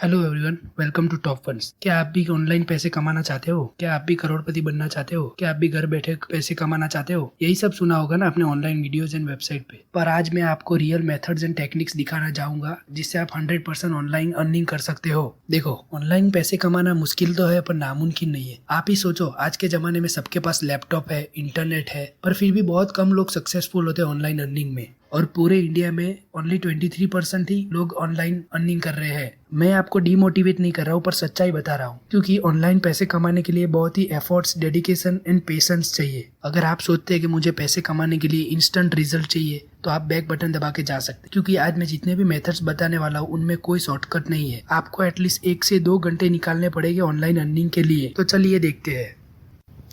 Hello everyone, welcome to top funds. क्या आप भी ऑनलाइन पैसे कमाना चाहते हो? क्या आप भी करोड़पति बनना चाहते हो? क्या आप भी घर बैठे पैसे कमाना चाहते हो? यही सब सुना होगा ना आपने ऑनलाइन वीडियोस एंड वेबसाइट पे। पर आज मैं आपको रियल मेथड्स एंड टेक्निक्स दिखाना चाहूंगा जिससे आप 100% ऑनलाइन अर्निंग कर सकते हो। देखो, ऑनलाइन पैसे कमाना मुश्किल तो है पर नामुमकिन नहीं है। आप ही सोचो, आज के जमाने में सबके पास लैपटॉप है, इंटरनेट है, पर फिर भी बहुत कम लोग सक्सेसफुल होते हैं ऑनलाइन अर्निंग में। और पूरे इंडिया में ओनली 23% ही लोग ऑनलाइन अर्निंग कर रहे हैं। मैं आपको डीमोटिवेट नहीं कर रहा हूँ पर सच्चाई बता रहा हूँ, क्योंकि ऑनलाइन पैसे कमाने के लिए बहुत ही एफर्ट्स, डेडिकेशन एंड पेशेंस चाहिए। अगर आप सोचते हैं कि मुझे पैसे कमाने के लिए इंस्टेंट रिजल्ट चाहिए तो आप बैक बटन दबा के जा सकते हैं, क्योंकि आज मैं जितने भी मेथड्स बताने वाला हूँ उनमें कोई शॉर्टकट नहीं है। आपको एटलीस्ट 1 से 2 घंटे निकालने पड़ेंगे ऑनलाइन अर्निंग के लिए। तो चलिए देखते हैं।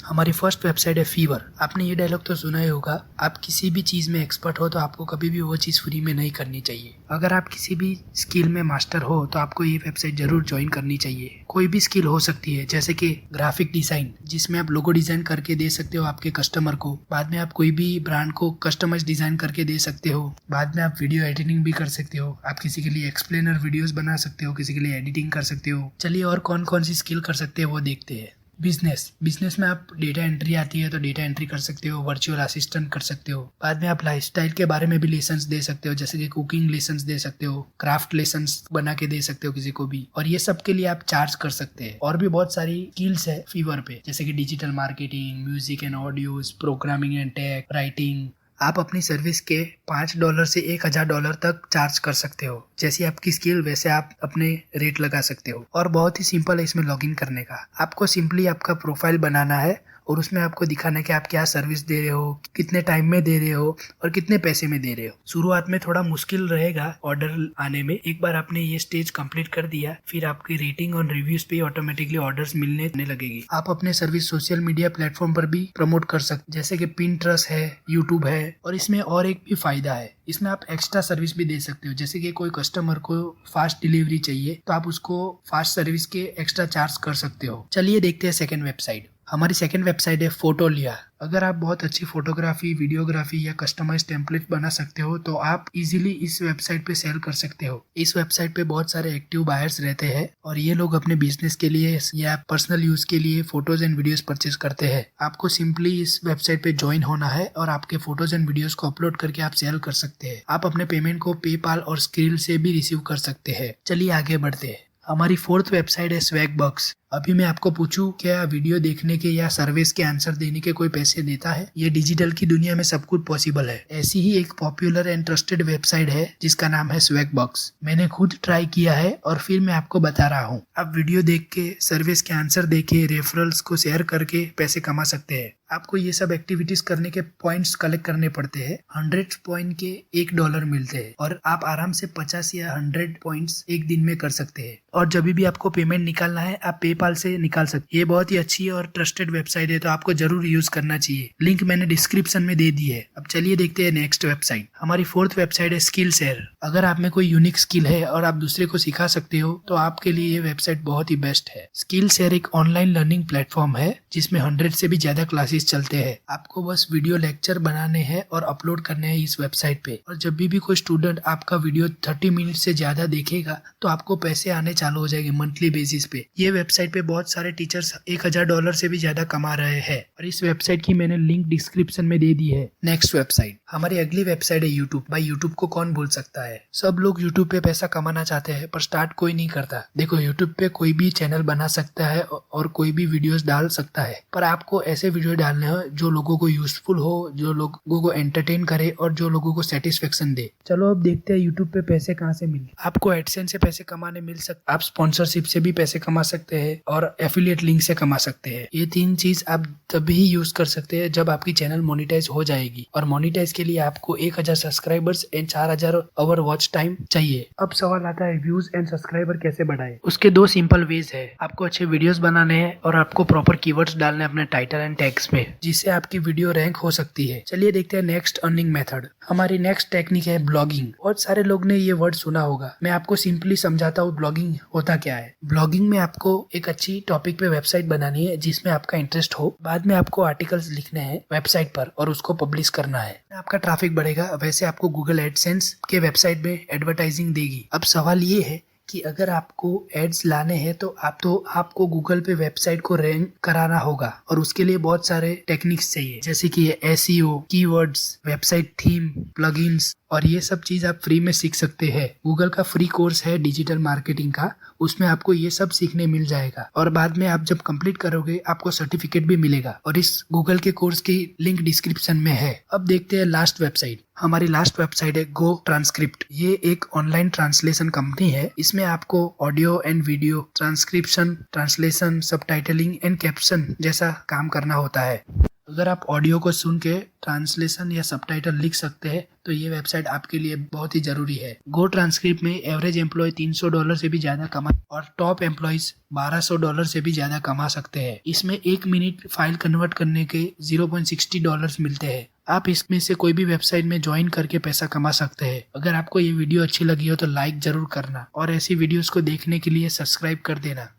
हमारी फर्स्ट वेबसाइट है फीवर। आपने ये डायलॉग तो सुना ही होगा, आप किसी भी चीज़ में एक्सपर्ट हो तो आपको कभी भी वो चीज़ फ्री में नहीं करनी चाहिए। अगर आप किसी भी स्किल में मास्टर हो तो आपको ये वेबसाइट जरूर ज्वाइन करनी चाहिए। कोई भी स्किल हो सकती है, जैसे कि ग्राफिक डिजाइन, जिसमें आप लोगो डिजाइन करके दे सकते हो आपके कस्टमर को। बाद में आप कोई भी ब्रांड को कस्टमाइज डिजाइन करके दे सकते हो। बाद में आप वीडियो एडिटिंग भी कर सकते हो। आप किसी के लिए एक्सप्लेनर वीडियोस बना सकते हो, किसी के लिए एडिटिंग कर सकते हो। चलिए और कौन कौन सी स्किल कर सकते हैं वो देखते हैं। बिजनेस में आप डेटा एंट्री आती है तो डेटा एंट्री कर सकते हो, वर्चुअल असिस्टेंट कर सकते हो। बाद में आप लाइफस्टाइल के बारे में भी लेसन्स दे सकते हो, जैसे कि कुकिंग लेसन्स दे सकते हो, क्राफ्ट लेसन्स बना के दे सकते हो किसी को भी। और ये सब के लिए आप चार्ज कर सकते हैं। और भी बहुत सारी स्किल्स है फीवर पे, जैसे कि digital marketing, music and audios, programming and tech, writing. आप अपनी सर्विस के $5 से $1000 तक चार्ज कर सकते हो। जैसी आपकी स्किल वैसे आप अपने रेट लगा सकते हो। और बहुत ही सिंपल है इसमें लॉगिन करने का। आपको सिंपली आपका प्रोफाइल बनाना है और उसमें आपको दिखाना है कि आप क्या सर्विस दे रहे हो, कितने टाइम में दे रहे हो और कितने पैसे में दे रहे हो। शुरुआत में थोड़ा मुश्किल रहेगा ऑर्डर आने में। एक बार आपने ये स्टेज कंप्लीट कर दिया, फिर आपकी रेटिंग और रिव्यूज पे ऑटोमेटिकली ऑर्डर्स मिलने लगेगी। आप अपने सर्विस सोशल मीडिया प्लेटफॉर्म पर भी प्रमोट कर सकते, जैसे कि पिंटरेस्ट है, यूट्यूब है। और इसमें और एक भी फायदा है, इसमें आप एक्स्ट्रा सर्विस भी दे सकते हो। जैसे कि कोई कस्टमर को फास्ट डिलीवरी चाहिए तो आप उसको फास्ट सर्विस के एक्स्ट्रा चार्ज कर सकते हो। चलिए देखते हैं सेकंड वेबसाइट। हमारी सेकंड वेबसाइट है फोटोलिया। अगर आप बहुत अच्छी फोटोग्राफी, वीडियोग्राफी या कस्टमाइज टेम्पलेट बना सकते हो तो आप इजीली इस वेबसाइट पे सेल कर सकते हो। इस वेबसाइट पे बहुत सारे एक्टिव बायर्स रहते हैं और ये लोग अपने बिजनेस के लिए या पर्सनल यूज के लिए फोटोज एंड वीडियोस परचेज करते हैं। आपको सिंपली इस वेबसाइट पे ज्वाइन होना है और आपके फोटोज एंड वीडियोस को अपलोड करके आप सेल कर सकते हैं। आप अपने पेमेंट को पेपाल और स्क्रिल से भी रिसीव कर सकते हैं। चलिए आगे बढ़ते हैं। हमारी फोर्थ वेबसाइट है स्वैगबक्स। अभी मैं आपको पूछूं, क्या वीडियो देखने के या सर्विस के आंसर देने के कोई पैसे देता है? ये डिजिटल की दुनिया में सब कुछ पॉसिबल है। ऐसी ही एक पॉपुलर एंड ट्रस्टेड वेबसाइट है जिसका नाम है स्वैगबक्स। मैंने खुद ट्राई किया है और फिर मैं आपको बता रहा हूँ। आप वीडियो देख के, सर्विस के आंसर देके, रेफरल्स को शेयर करके पैसे कमा सकते हैं। आपको ये सब एक्टिविटीज करने के पॉइंट्स कलेक्ट करने पड़ते हैं। 100 पॉइंट के $1 मिलते हैं और आप आराम से 50 या 100 पॉइंट्स एक दिन में कर सकते हैं। और जब भी आपको पेमेंट निकालना है आप पेपाल से निकाल सकते हैं। ये बहुत ही अच्छी और ट्रस्टेड वेबसाइट है तो आपको जरूर यूज करना चाहिए। लिंक मैंने डिस्क्रिप्शन में दे दी है। अब चलिए देखते हैं नेक्स्ट वेबसाइट। हमारी फोर्थ वेबसाइट है स्किलशेयर। अगर आप में कोई यूनिक स्किल है और आप दूसरे को सिखा सकते हो तो आपके लिए ये वेबसाइट बहुत ही बेस्ट है। स्किलशेयर एक ऑनलाइन लर्निंग प्लेटफॉर्म है जिसमें 100 से भी ज्यादा क्लासेस चलते हैं। आपको बस वीडियो लेक्चर बनाने हैं और अपलोड करने हैं इस वेबसाइट पे। और जब भी कोई स्टूडेंट आपका वीडियो 30 मिनट से ज्यादा देखेगा तो आपको पैसे आने चालू हो जाएंगे मंथली बेसिस पे। ये वेबसाइट पे बहुत सारे टीचर्स $1000 से भी ज्यादा कमा रहे हैं और इस वेबसाइट की मैंने लिंक डिस्क्रिप्शन में दे दी है। नेक्स्ट वेबसाइट, हमारी अगली वेबसाइट है यूट्यूब। भाई यूट्यूब को कौन भूल सकता है? सब लोग यूट्यूब पे पैसा कमाना चाहते हैं पर स्टार्ट कोई नहीं करता। देखो, यूट्यूब पे कोई भी चैनल बना सकता है और कोई भी वीडियोस डाल सकता है, पर आपको ऐसे वीडियो डालने हैं जो लोगों को यूजफुल हो, जो लोगों को एंटरटेन करे और जो लोगों को सेटिस्फेक्शन दे। चलो अब देखते हैं यूट्यूब पे पैसे कहाँ से मिले। आपको एडसेंस से पैसे कमाने मिल सकते, आप स्पॉन्सरशिप से भी पैसे कमा सकते हैं और एफिलिएट लिंक से कमा सकते हैं। ये 3 चीज आप तभी यूज कर सकते हैं जब आपकी चैनल मोनिटाइज हो जाएगी। और मोनिटाइज के लिए आपको 1000 subscribers and 4000 hour watch time चाहिए। अब सवाल आता है व्यूज एंड सब्सक्राइबर कैसे बढ़ाए? उसके 2 सिंपल वेज है। आपको अच्छे वीडियोस बनाने हैं और आपको प्रॉपर कीवर्ड्स डालने हैं अपने टाइटल एंड टैग्स में, जिससे आपकी वीडियो रैंक हो सकती है। चलिए देखते हैं नेक्स्ट अर्निंग मेथड। हमारी नेक्स्ट टेक्निक है ब्लॉगिंग। बहुत सारे लोग ने ये वर्ड सुना होगा, मैं आपको सिंपली समझाता हूँ ब्लॉगिंग होता क्या है। ब्लॉगिंग में आपको एक अच्छी टॉपिक पे वेबसाइट बनानी है जिसमें आपका इंटरेस्ट हो। बाद में आपको आर्टिकल्स लिखने हैं वेबसाइट पर और उसको पब्लिश करना है। आपका ट्रैफिक बढ़ेगा, वैसे आपको गूगल एडसेंस के वेबसाइट में एडवर्टाइजिंग देगी। अब सवाल ये है कि अगर आपको एड्स लाने हैं तो आपको गूगल पे वेबसाइट को रैंक कराना होगा और उसके लिए बहुत सारे टेक्निक्स चाहिए, जैसे कि SEO, keywords, website theme, plugins, और ये सब चीज आप फ्री में सीख सकते हैं। गूगल का फ्री कोर्स है डिजिटल मार्केटिंग का, उसमें आपको ये सब सीखने मिल जाएगा और बाद में आप जब कंप्लीट करोगे आपको सर्टिफिकेट भी मिलेगा और इस गूगल के कोर्स की लिंक डिस्क्रिप्शन में है। अब देखते हैं लास्ट वेबसाइट। हमारी लास्ट वेबसाइट है गो ट्रांसक्रिप्ट। ये एक ऑनलाइन ट्रांसलेशन कंपनी है। इसमें आपको audio and video transcription, translation, subtitling and caption जैसा काम करना होता है। अगर आप ऑडियो को सुन के ट्रांसलेशन या सबटाइटल लिख सकते हैं तो ये वेबसाइट आपके लिए बहुत ही जरूरी है। गो ट्रांसक्रिप्ट में एवरेज एम्प्लॉय $300 से भी ज्यादा कमा और टॉप एम्प्लॉयज $1200 से भी ज्यादा कमा सकते हैं। इसमें 1 मिनट फाइल कन्वर्ट करने के $0.60 मिलते हैं। आप इसमें से कोई भी वेबसाइट में ज्वाइन करके पैसा कमा सकते हैं। अगर आपको ये वीडियो अच्छी लगी हो तो लाइक जरूर करना और ऐसी वीडियोस को देखने के लिए सब्सक्राइब कर देना।